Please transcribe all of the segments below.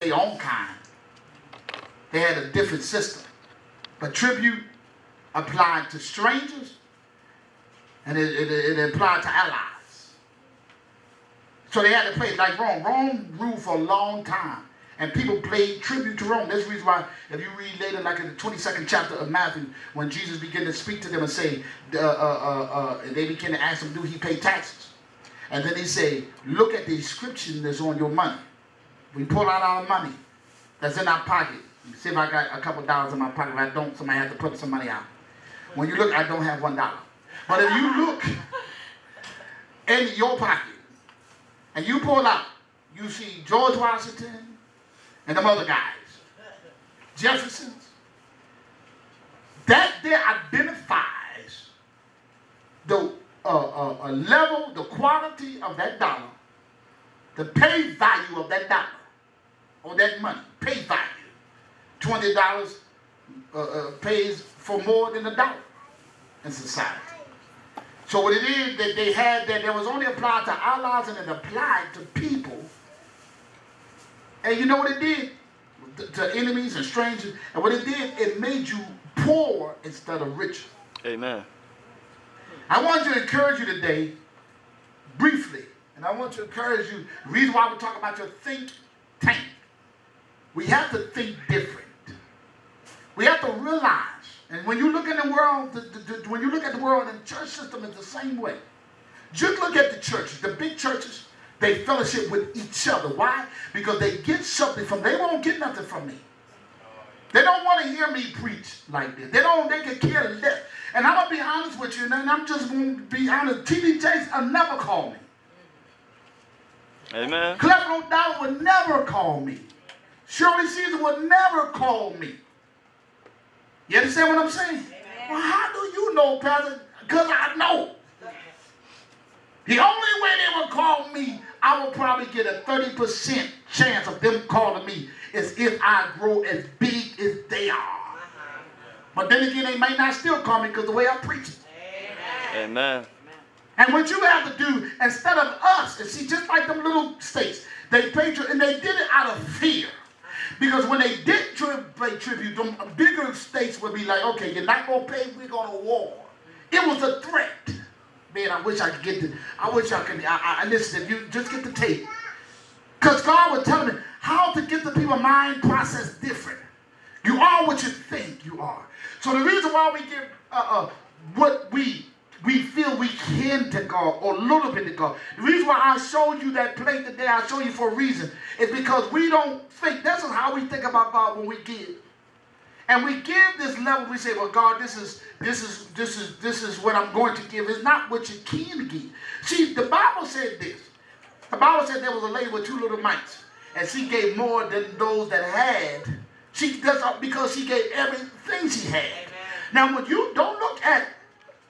their own kind. They had a different system. But tribute applied to strangers, and it applied to allies. So they had to pay like Rome. Rome ruled for a long time. And people paid tribute to Rome. That's the reason why, if you read later, like in the 22nd chapter of Matthew, when Jesus began to speak to them and say, they began to ask him, do he pay taxes? And then he said, look at the inscription that's on your money. We pull out our money that's in our pocket. See if I got a couple dollars in my pocket. If I don't, somebody has to put some money out. When you look, I don't have $1. But if you look in your pocket and you pull out, you see George Washington, and them other guys, Jeffersons, that there identifies the level, the quality of that dollar, the pay value of that dollar, or that money, pay value. $20 pays for more than $1 in society. So what it is that they had, that there was only applied to allies and it applied to people. And you know what it did to enemies and strangers? And what it did, it made you poor instead of richer. Amen. I want to encourage you today, briefly, and I want to encourage you, the reason why we're talking about your think tank. We have to think different. We have to realize, and when you look in the world, when you look at the world, and the church system is the same way. Just look at the churches, the big churches. They fellowship with each other. Why? Because they get something from, they won't get nothing from me. They don't want to hear me preach like this. They can care less. And I'm going to be honest with you, and I'm just going to be honest. T.D. Jakes will never call me. Amen. Cleveland O'Dowd would never call me. Shirley Caesar would never call me. You understand what I'm saying? Amen. Well, how do you know, Pastor? Because I know. The only way they would call me, I would probably get a 30% chance of them calling me is if I grow as big as they are. But then again, they may not still call me because the way I preach it. Amen. And what you have to do, instead of us, and see, just like them little states, they paid tribute, and they did it out of fear. Because when they did pay tribute, them bigger states would be like, okay, you're not going to pay, we're going to war. It was a threat. Man, I wish I could get listen, if you just get the tape. Because God was telling me how to get the people's mind process different. You are what you think you are. So the reason why we give what we feel we can to God, or a little bit to God. The reason why I showed you that plate today, I showed you for a reason, is because we don't think, that's how we think about God when we give. And we give this level, we say, well, God, this is what I'm going to give. It's not what you can give. See, the Bible said this. The Bible said there was a lady with 2 little mites, and she gave more than those that had. She does because she gave everything she had. Amen. Now, when you don't look at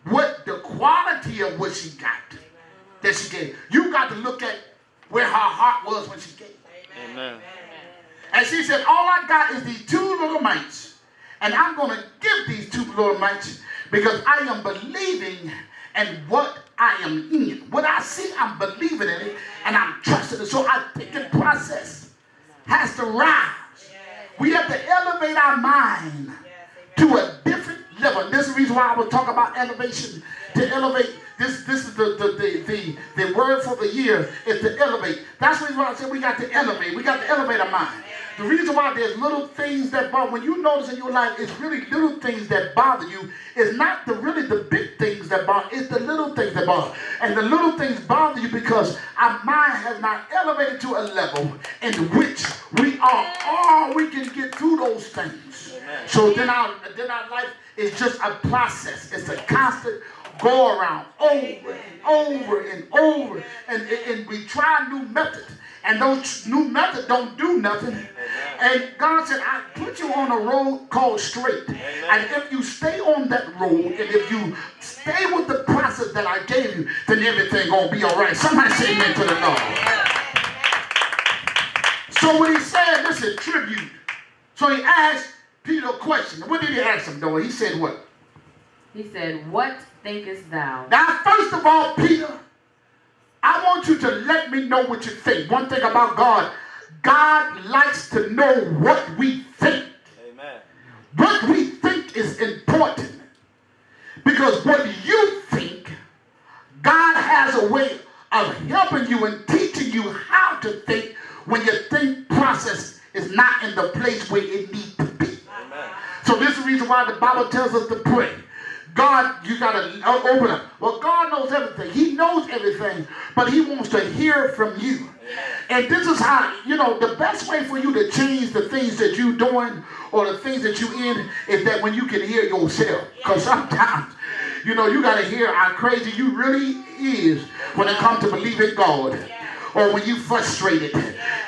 what the quality of what she got, that she gave, you got to look at where her heart was when she gave. Amen. And she said, all I got is these 2 little mites. And I'm going to give these 2 little mites because I am believing in what I am in. What I see, I'm believing in it, and I'm trusting it. So I think the process has to rise. We have to elevate our mind to a different level. And this is the reason why I was talking about elevation. To elevate, this is the word for the year is to elevate. That's the reason why I said we got to elevate. We got to elevate our mind. The reason why there's little things that bother, when you notice in your life, it's really little things that bother you. It's not really the big things that bother, it's the little things that bother. And the little things bother you because our mind has not elevated to a level in which we can get through those things. Amen. So then our life is just a process. It's a constant go around over and over and over. And we try new methods. And those new methods don't do nothing. Amen. And God said, I put you on a road called straight. Amen. And if you stay on that road, and if you stay with the process that I gave you, then everything gonna be all right. Somebody say amen to the Lord. So when he said, listen, tribute. So he asked Peter a question. What did he ask him, though? He said what? He said, what thinkest thou? Now, first of all, Peter, I want you to let me know what you think. One thing about God, God likes to know what we think. Amen. What we think is important. Because what you think, God has a way of helping you and teaching you how to think when your think process is not in the place where it needs to be. Amen. So this is the reason why the Bible tells us to pray. God, you got to open up. Well, God knows everything. He knows everything, but he wants to hear from you. And this is how, the best way for you to change the things that you're doing or the things that you're in is that when you can hear yourself. Because sometimes, you got to hear how crazy you really is when it comes to believing God. Or when you frustrated,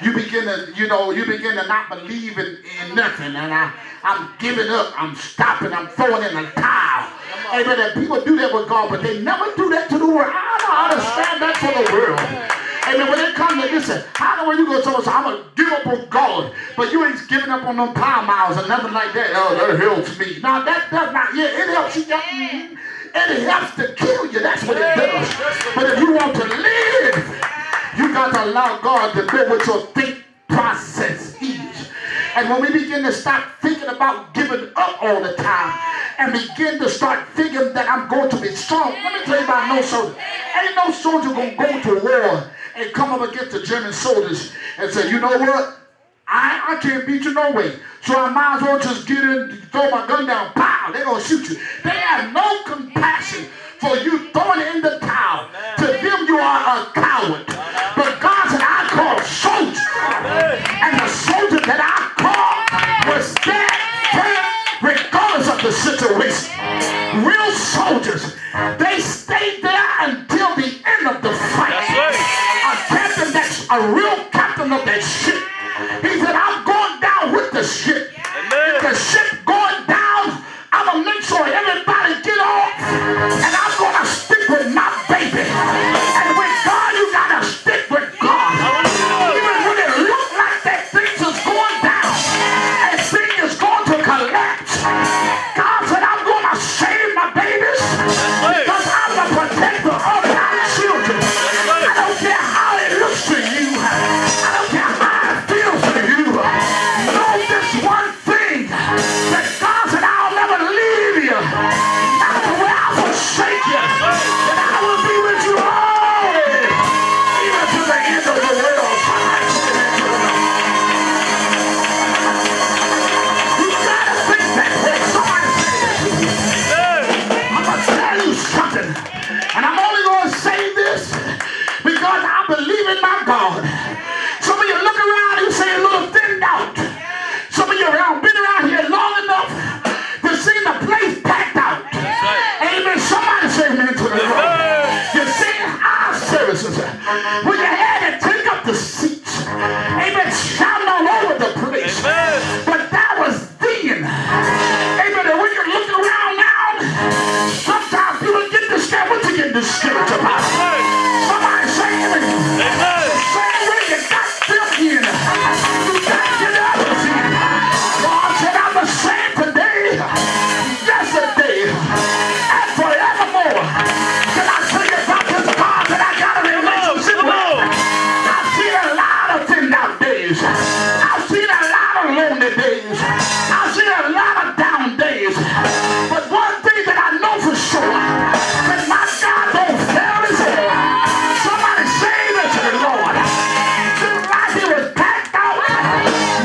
you begin to not believe in nothing. And I'm giving up, I'm stopping, I'm throwing in the towel. Amen. And people do that with God, but they never do that to the world. I don't understand that for the world. Amen. When it comes to this, how the way you go so I'm going to give up on God, but you ain't giving up on them power miles or nothing like that. Oh, that helps me. Now that does not, it helps you. It helps to kill you. That's what it does. But if you want to live, you got to allow God to know what your think process is. And when we begin to start thinking about giving up all the time and begin to start thinking that I'm going to be strong. Let me tell you about no soldier. Ain't no soldier going to go to war and come up against the German soldiers and say, you know what? I can't beat you no way. So I might as well just get in, throw my gun down, pow, they're going to shoot you. They have no compassion for you throwing it in the towel. To them you are a coward. But God said, I call soldiers. And the soldier that I call will stand firm regardless of the situation. Real soldiers, they stay there until the end of the fight. A captain that's a real captain of that ship. He said, I'm going down with the ship. If the ship going down, I'm going to make sure everybody get off. And I'm going to stick with my baby. And with God, you got to stick with God. Even when it looks like that things is going down and things is going to collapse, God said, I'm going to save my babies because I'm the protector of my children. I don't care how it looks to you. I don't care how it feels to you. Know this one thing, that God said, I'll never leave you. Not the way I forsake you. And I will be with you always, even to the end of the world. You gotta think that way. Somebody say it. I'm gonna tell you something. And I'm only gonna say this because I believe in my God. Some of you look around and you say a little thinned out. Some of you been around here long enough to see the place packed out. Amen. Somebody say amen to the Lord. You see our services when you had to take up the seats. Amen. Shouting all over the place. But that was then. Amen. And when you look around now, sometimes people get discouraged. What you get discouraged about? Somebody say amen. Say when you got them in. You got to get up again. God said, I'm the same today, yesterday, and forevermore. Can I tell you about this God that I got a relationship with? I've seen a lot of thinned out days. I've seen a lot of lonely days. I've seen a lot of down days. But one thing that I know for sure, that my God don't fail his head. Somebody say that to the Lord. Just like he was packed out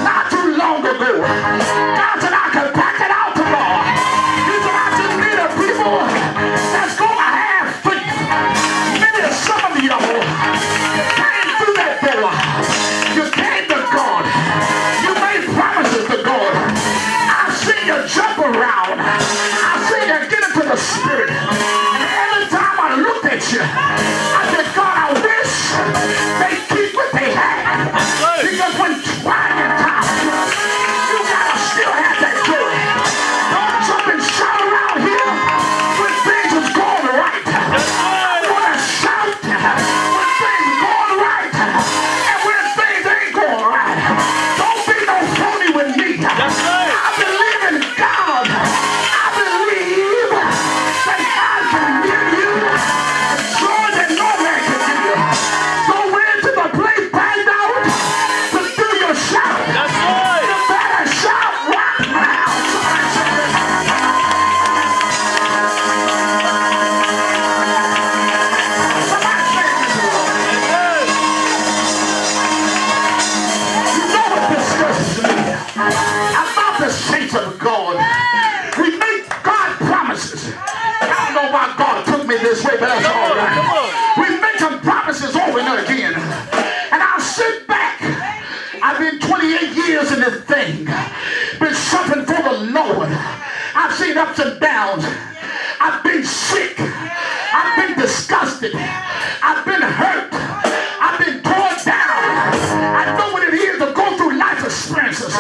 not too long ago. God said I can pack it out tomorrow. He said I just need a people that's going to have faith. Maybe some of y'all, you came through that door. You came to God. You made promises to God. everything. Been suffering for the Lord. I've seen ups and downs. I've been sick. I've been disgusted. I've been hurt. I've been torn down. I know what it is to go through life experiences.